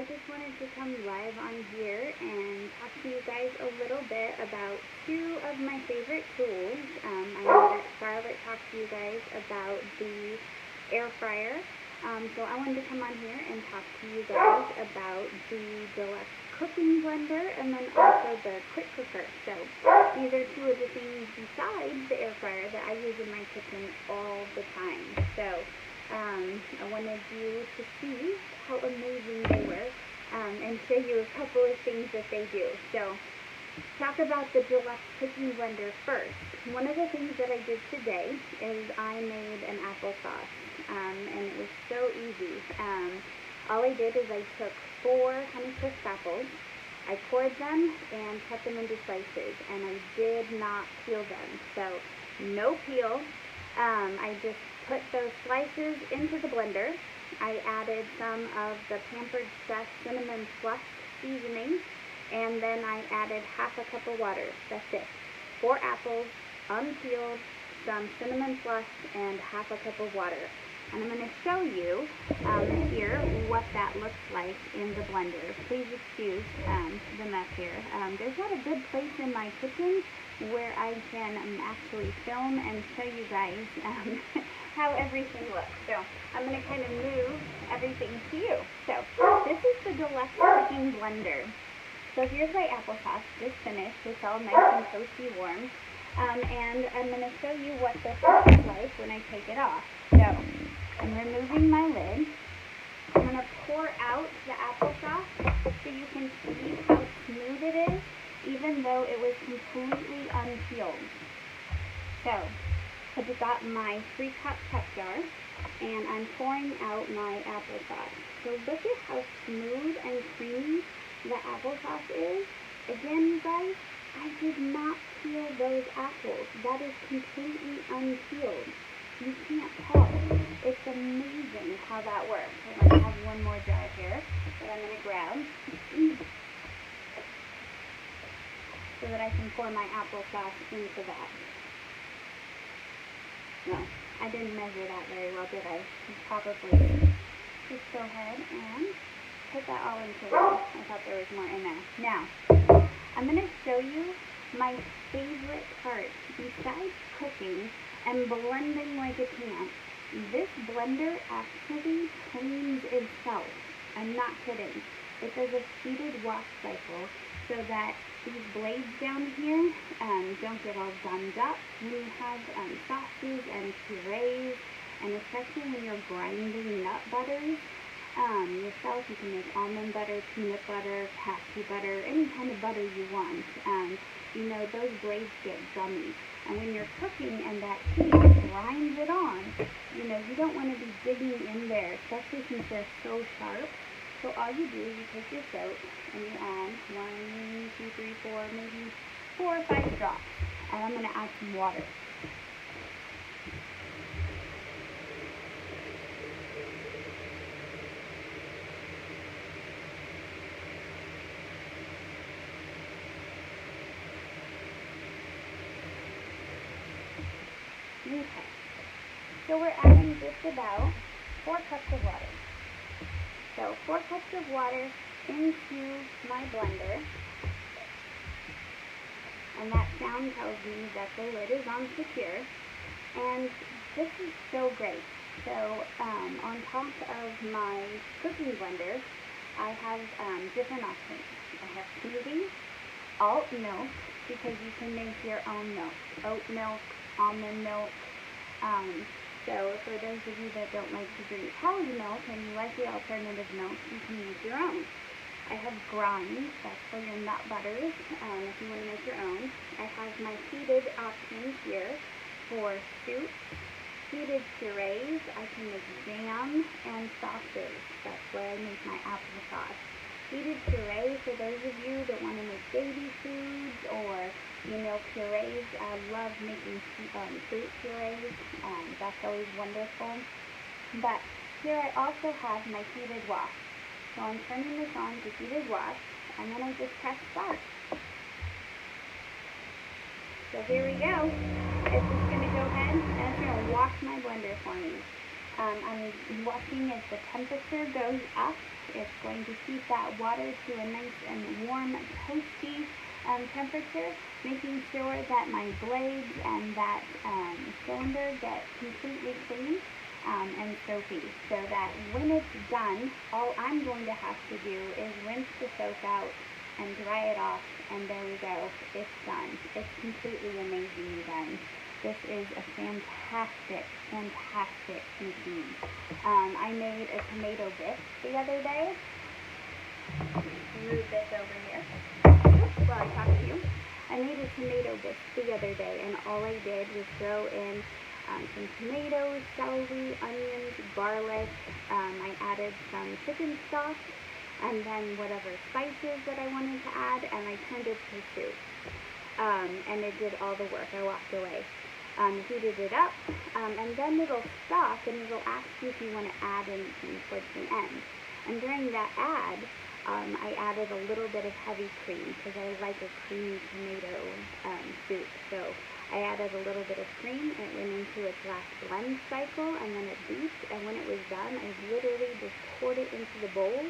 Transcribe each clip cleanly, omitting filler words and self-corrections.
I just wanted to come live on here and talk to you guys a little bit about two of my favorite tools. I know that Charlotte talked to you guys about the air fryer, so I wanted to come on here and talk to you guys about the Deluxe Cooking Blender and then also the Quick Cooker. So these are two of the things besides the air fryer that I use in my kitchen all the time. So I wanted you to see how amazing they were and show you a couple of things that they do. So talk about the Deluxe Cooking Blender first. One of the things that I did today is I made an applesauce, and it was so easy. All I did is I took 4 Honeycrisp apples, I cored them and cut them into slices, and I did not peel them, so no peel. I just put those slices into the blender. I added some of the Pampered Chef Cinnamon Plus seasoning, and then I added half a cup of water. That's it. 4 apples, unpeeled, some Cinnamon Plus, and half a cup of water. And I'm going to show you here what that looks like in the blender. Please excuse the mess here. There's not a good place in my kitchen where I can actually film and show you guys how everything looks. So I'm going to kind of move everything to you. So this is the Deluxe Cooking Blender. So here's my applesauce, just finished. It's all nice and toasty warm. And I'm going to show you what this looks like when I take it off. So I'm removing my lid. I'm going to pour out the applesauce so you can see how smooth it is, even though it was completely unpeeled. So I've got my 3-cup cup jar, and I'm pouring out my applesauce. So look at how smooth and creamy the applesauce is. Again, you guys, I did not peel those apples. That is completely unpeeled. You can't tell. It's amazing how that works. I'm going to have one more jar here that I'm going to grab so that I can pour my applesauce into that. No, I didn't measure that very well, did I? Probably. Just go ahead and put that all into there. I thought there was more in there. Now, I'm going to show you my favorite part. Besides cooking and blending like a champ, this blender actually cleans itself. I'm not kidding. It does a heated wash cycle so that these blades down here don't get all gummed up when you have sauces and purees, and especially when you're grinding nut butters yourself. You can make almond butter, peanut butter, cashew butter, any kind of butter you want. You know, those blades get gummy. And when you're cooking and that heat grinds it on, you know, you don't want to be digging in there, especially since they're so sharp. So all you do is you take your soap and you add 1, 2, 3, 4, maybe 4 or 5 drops. And I'm going to add some water. Okay, so we're adding just about 4 cups of water. So 4 cups of water into my blender, and that sound tells me that the lid is on secure, and this is so great. So on top of my cooking blender, I have different options. I have smoothies, alt milk, because you can make your own milk, oat milk, almond milk. So for those of you that don't like to drink cow's milk and you like the alternative milk, you can use your own. I have grinds, that's for your nut butters, if you want to make your own. I have my heated options here for soups, heated purees. I can make jam and sauces. That's where I make my applesauce. Heated puree for those of you that want to make baby foods or, you know, purees. I love making fruit purees. That's always wonderful. But here I also have my heated wash. So I'm turning this on to heated wash, and then I just press start. So here we go. It's just going to go ahead and it's going to wash my blender for me. I'm watching as the temperature goes up. It's going to heat that water to a nice and warm, toasty temperature, making sure that my blades and that cylinder get completely clean and soapy, so that when it's done, all I'm going to have to do is rinse the soap out and dry it off, and there we go. It's done. It's completely amazing, you guys. This is a fantastic, fantastic machine. I made a tomato bisque the other day. Move this over here while I talk to you. I made a tomato bisque the other day, and all I did was throw in some tomatoes, celery, onions, garlic. I added some chicken stock, and then whatever spices that I wanted to add, and I turned it to soup. And it did all the work. I walked away. Heated it up, and then it'll stop and it'll ask you if you want to add anything towards the end. And during that add, I added a little bit of heavy cream because I like a creamy tomato soup. So I added a little bit of cream. It went into its last blend cycle, and then it beeped. And when it was done, I literally just poured it into the bowl,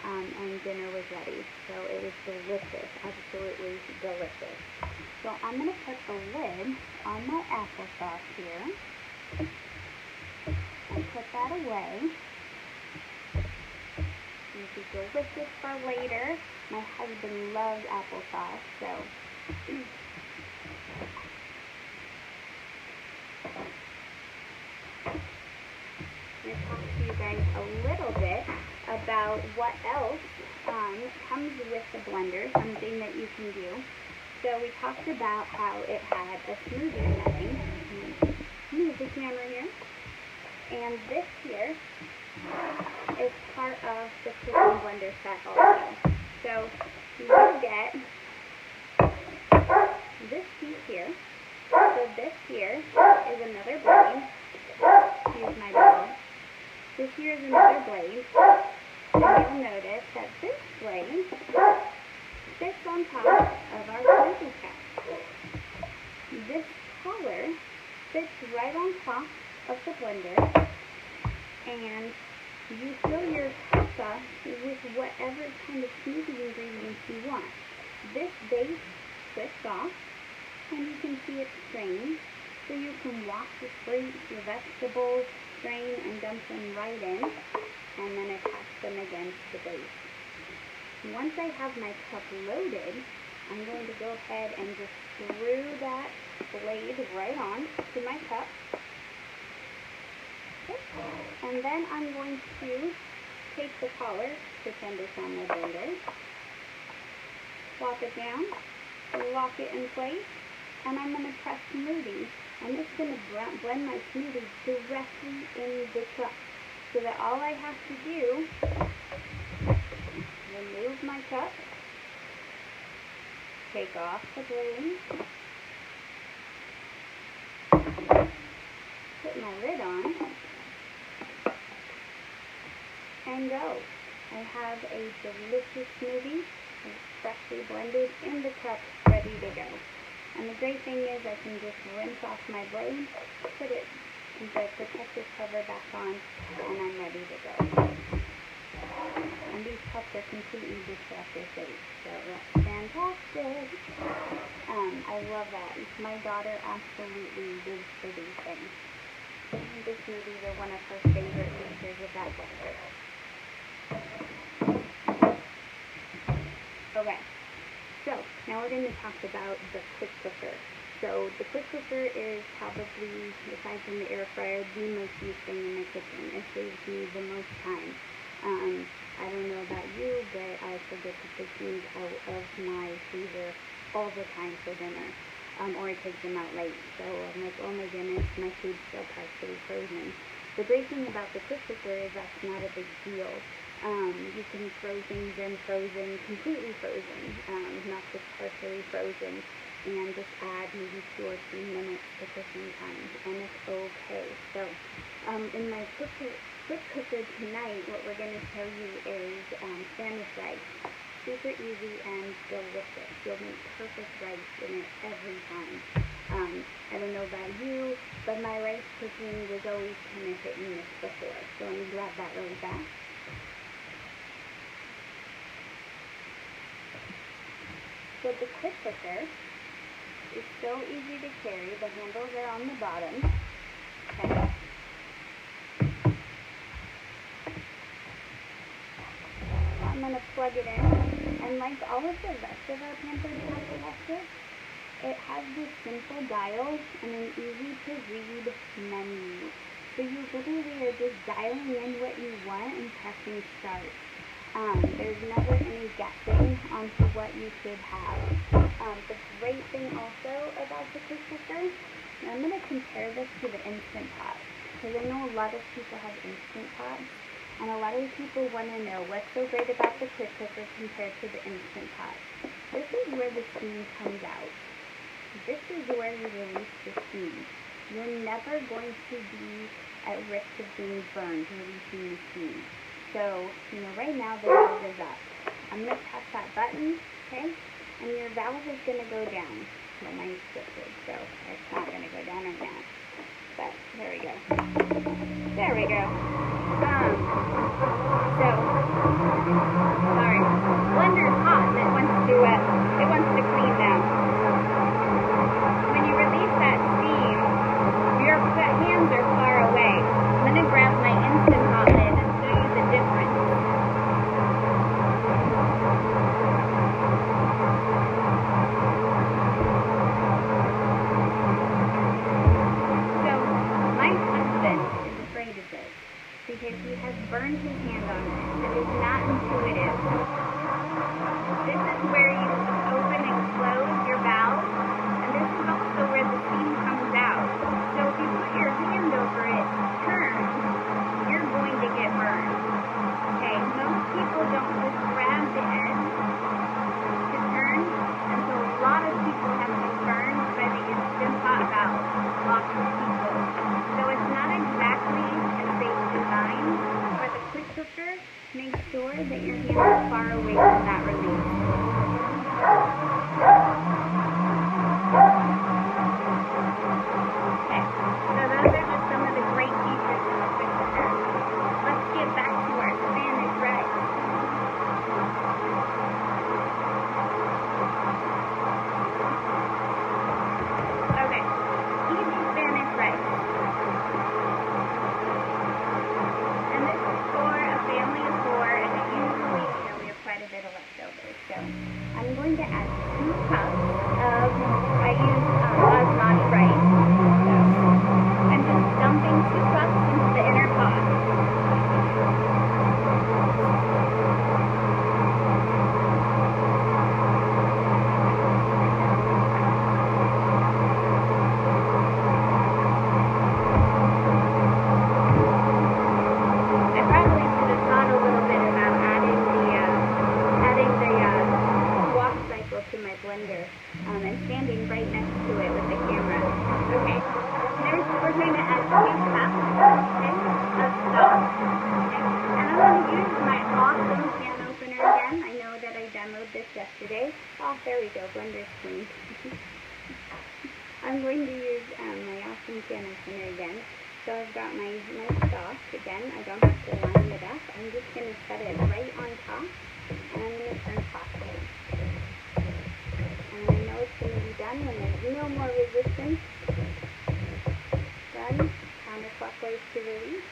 and dinner was ready. So it was delicious, absolutely delicious. So I'm going to put the lid on my applesauce here and put that away. This is delicious for later. My husband loves applesauce, so I'm going to talk to you guys a little bit about what else comes with the blender, something that you can do. So we talked about how it had a smoothie setting. Move the camera here. And this here is part of the cooking blender set also. So you get this piece here. So this here is another blade. Excuse my dog. This here is another blade. And you'll notice that this blade sits on top of our smoothie cup. This collar sits right on top of the blender, and you fill your cup up with whatever kind of smoothie ingredients you want. This base slips off, and you can see it strains, so you can wash your fruits, your vegetables, strain and dump them right in, and then attach them against the base. Once I have my cup loaded, I'm going to go ahead and just screw that blade right on to my cup. Okay. And then I'm going to take the collar, pretend it's on my blender, plop it down, lock it in place, and I'm going to press smoothie. I'm just going to blend my smoothie directly in the cup, so that all I have to do, remove my cup, take off the blade, put my lid on, and go. I have a delicious smoothie, freshly blended in the cup, ready to go. And the great thing is I can just rinse off my blade, put it with the protective cover back on, and I'm ready to go. And these cups are completely dishwasher safe, so that's fantastic. I love that. My daughter absolutely lives for these things. The smoothies are one of her favorite features of that blender. Okay, so now we're going to talk about the quick cooker. So the quick cooker is probably, aside from the air fryer, the most used thing in my kitchen. It saves me the most time. I don't know about you, but I forget to take things out of my freezer all the time for dinner, or I take them out late. So I'm like, oh my goodness, my food's still partially frozen. The great thing about the quick cooker is that's not a big deal. You can throw things in frozen, completely frozen, not just partially frozen, and just add maybe 2 or 3 minutes to cooking time, and it's okay. So in my quick cooker tonight, what we're going to show you is Spanish rice. Super easy and delicious. You'll make perfect rice in it every time. I don't know about you, but my rice cooking was always kind of hit and miss before. So let me grab that really fast. So the quick cooker is so easy to carry. The handles are on the bottom. Okay. I'm going to plug it in, and like all of the rest of our Pampered Chef electrics, it has this simple dial and an easy-to-read menu. So you literally are just dialing in what you want and pressing start. There's never any guessing onto what you should have. The great thing also about the quick cooker, and I'm going to compare this to the Instant Pot, because I know a lot of people have Instant Pots, and a lot of people want to know what's so great about the quick cooker compared to the Instant Pot. This is where the steam comes out. This is where you release the steam. You're never going to be at risk of being burned releasing the steam. So, right now the valve is up. I'm going to press that button, okay? And your valve is going to go down. Well, mine's twisted, so it's not going to go down right now. But, there we go. There we go. Sorry. Blender's hot and it wants to clean now. When you release that steam, your hands are far away. I'm going to grab my Instant Pot lid and show you the difference. So, my husband is afraid of this because he has burned his hand on it. It is not intuitive. This is where you open and close your valve, and this is also where the steam comes out. So if you put your hand over it, turn, you're going to get burned. Okay, most people don't just grab the edge to turn, and so a lot of people have been burned by the Instant Pot valve. Lots of people. So it's not exactly a safe design, but the quick cooker makes sure that your hands are far away from that release. Okay, so those are just some of the great features of the quick cooker. Let's get back to our Spanish rice. Okay, easy Spanish rice. And this is for a family of 4, and it usually, we have quite a bit of leftovers. So I'm going to add 2 cups of, I use basmati rice. So I'm just dumping 2 cups into the inner pot. I probably should have thought a little bit about adding the wash cycle to my blender and standing right next to it with the camera. Okay, next we're going to add 2 cups, okay, of stock. Okay, and I'm going to use my awesome can opener again. I know that I demoed this yesterday. Oh, there we go, blender's clean. I'm going to use my awesome can opener again. So I've got my stock again. I don't have to line it up. I'm just going to set it right on top, and I'm going to turn clockwise. And I know it's going to be done when there's no more resistance. Done. Counterclockwise to release.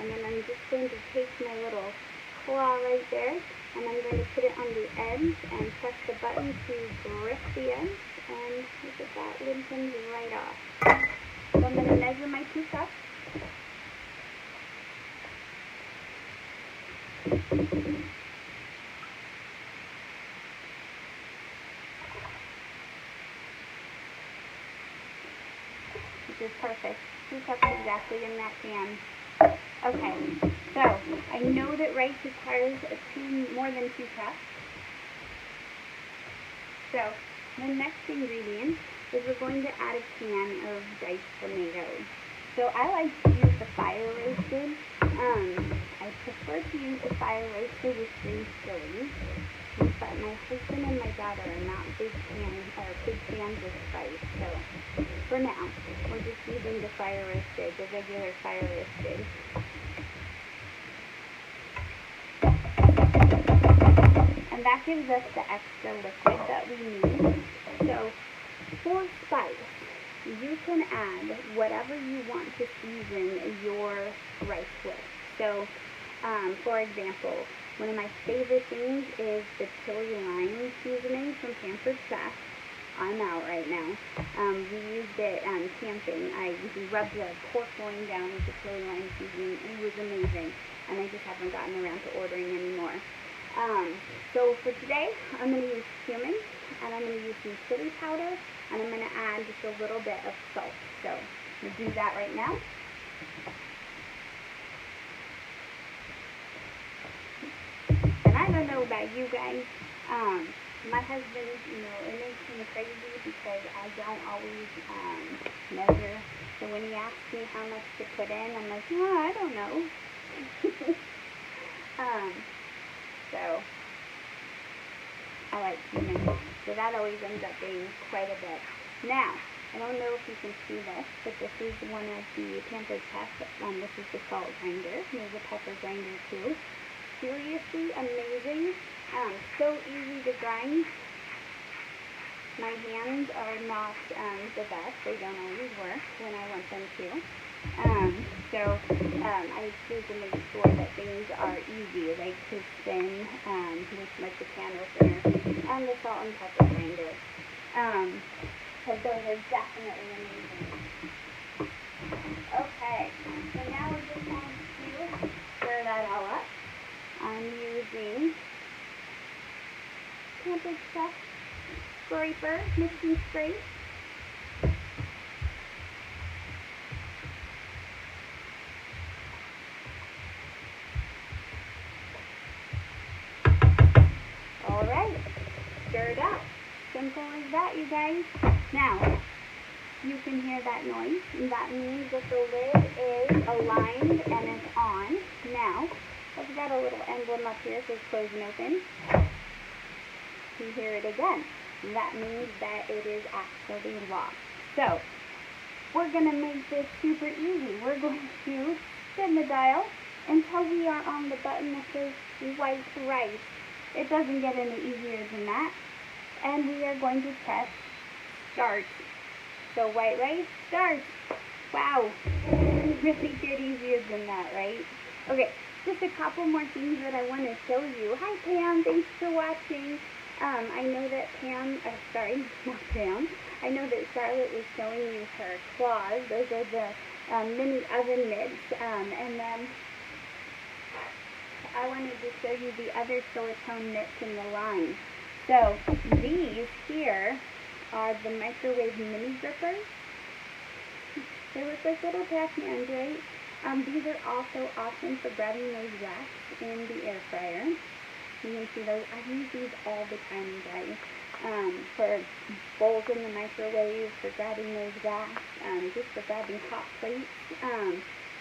And then I'm just going to take my little claw right there, and I'm going to put it on the edge and press the button to grip the edge, and look at that, lid comes right off. So I'm going to measure my 2 cups. Which is perfect. 2 cups exactly in that can. Okay, so I know that rice requires more than 2 cups. So the next ingredient is we're going to add a can of diced tomatoes. So I like to use the fire roasted. I prefer to use the fire roasted with green chili. but my husband and my daughter are not big fans of spice, so for now, we're just using the regular fire roasted. And that gives us the extra liquid that we need. So for spice, you can add whatever you want to season your rice with. So, for example, one of my favorite things is the chili lime seasoning from Pampered Chef. I'm out right now. We used it camping. We rubbed the pork loin down with the chili lime seasoning. It was amazing, and I just haven't gotten around to ordering anymore. So for today, I'm going to use cumin, and I'm going to use some chili powder, and I'm going to add just a little bit of salt. So I'm going to do that right now. And I don't know about you guys, my husband, it makes him crazy because I don't always measure. So when he asks me how much to put in, I'm like, oh, I don't know. So I like cumin. So that always ends up being quite a bit. Now, I don't know if you can see this, but this is one of the Pampered Chef. This is the salt grinder. There's a pepper grinder too. Seriously amazing. So easy to grind. My hands are not the best. They don't always work when I want them to. I need to make sure that things are easy, like to spin with like the can opener and the salt and pepper grinder. Because those are definitely amazing. Okay, so now we're just going to stir that all up. I'm using Pampered Chef Scraper, Mixing Scrape. Alright, stir it up. Simple as that, you guys. Now, you can hear that noise, and that means that the lid is aligned and it's on. Now, I've got a little emblem up here that says close and open. You hear it again. That means that it is actually locked. So, we're going to make this super easy. We're going to spin the dial until we are on the button that says white rice. It doesn't get any easier than that. And we are going to press start. So white rice, start. Wow. It really get easier than that, right? Okay, just a couple more things that I want to show you. Hi Pam, thanks for watching. I know that not Pam. I know that Charlotte was showing you her claws. Those are the mini oven mitts. And then I wanted to show you the other silicone mitts in the line. So these here are the microwave mini grippers. They look like little Pac-Mans, right? These are also awesome for grabbing those wraps in the air fryer. You can see those. I use these all the time, guys. For bowls in the microwave, for grabbing those wraps, just for grabbing hot plates.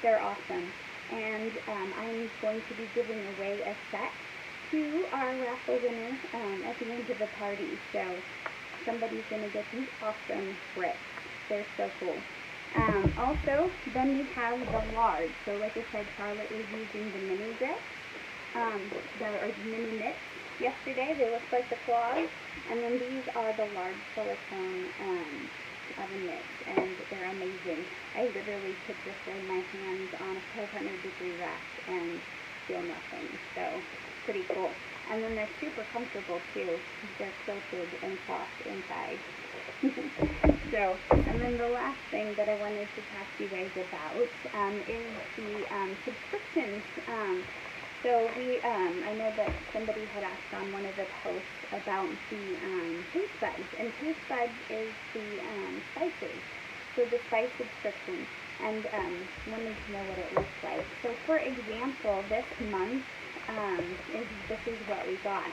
They're awesome. And I'm going to be giving away a set to our raffle winner at the end of the party. So somebody's going to get these awesome bricks. They're so cool. Also, then we have the large. So like I said, Charlotte was using the mini grits. The mini mitts yesterday. They look like the claws. And then these are the large silicone oven mitts, and they're amazing. I literally could just lay my hands on a 1200-degree rack and feel nothing. So, pretty cool. And then they're super comfortable too. They're quilted and soft inside. And then the last thing that I wanted to talk to you guys about is the subscriptions. So I know that somebody had asked on one of the posts about the Taste Buds, and Taste Buds is the spices, so the spice subscription, and wanted to know what it looks like. So for example, this month, this is what we got.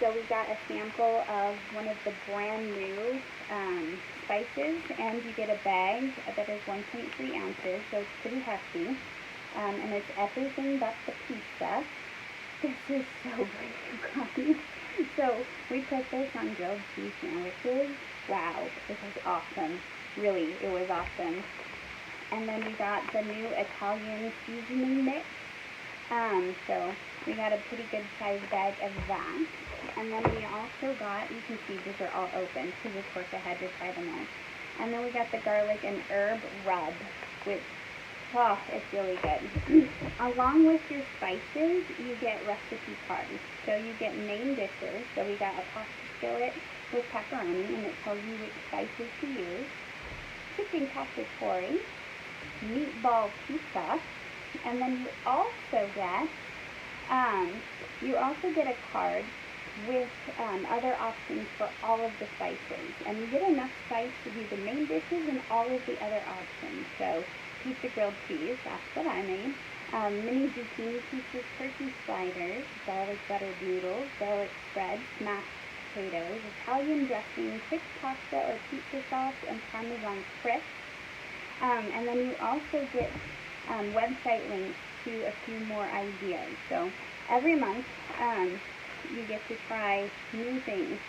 So we got a sample of one of the brand new spices, and you get a bag that is 1.3 ounces, so it's pretty hefty. And it's everything but the pizza. This is so good, you guys. So we put this on grilled cheese sandwiches. Wow, this is awesome. Really, it was awesome. And then we got the new Italian seasoning mix. So we got a pretty good sized bag of that. And then we also got, you can see these are all open because of course I had to try them all. And then we got the garlic and herb rub, which, oh, it's really good. Along with your spices, you get recipe cards. So you get main dishes. So we got a pasta skillet with pepperoni, and it tells you which spices to use. Chicken cacciatore, meatball pizza, and then you also get a card with other options for all of the spices, and you get enough spice to do the main dishes and all of the other options. So pizza grilled cheese, that's what I made. Mini zucchini pieces, turkey sliders, garlic butter noodles, garlic spread, mashed potatoes, Italian dressing, quick pasta or pizza sauce, and Parmesan crisp. And then you also get website links to a few more ideas. So every month you get to try new things.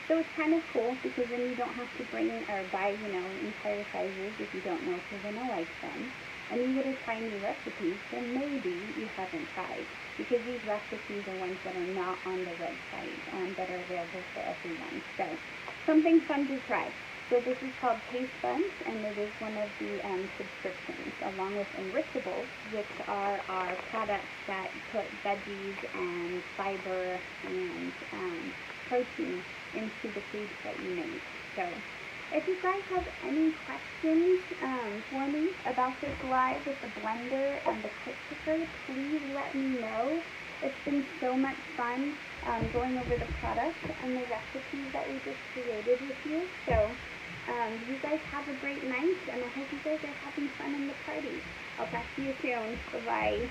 So it's kind of cool because then you don't have to bring or buy, entire sizes if you don't know if you're going to like them. And you get to try new recipes that maybe you haven't tried, because these recipes are ones that are not on the website that are available for everyone. So something fun to try. So this is called Taste Buds, and it is one of the subscriptions, along with Enrichables, which are our products that put veggies and fiber and protein into the foods that you make. So if you guys have any questions for me about this live with the blender and the quick cooker, please let me know. It's been so much fun going over the products and the recipes that we just created with you. So you guys have a great night, and I hope you guys are having fun in the party. I'll talk to you soon. Bye-bye.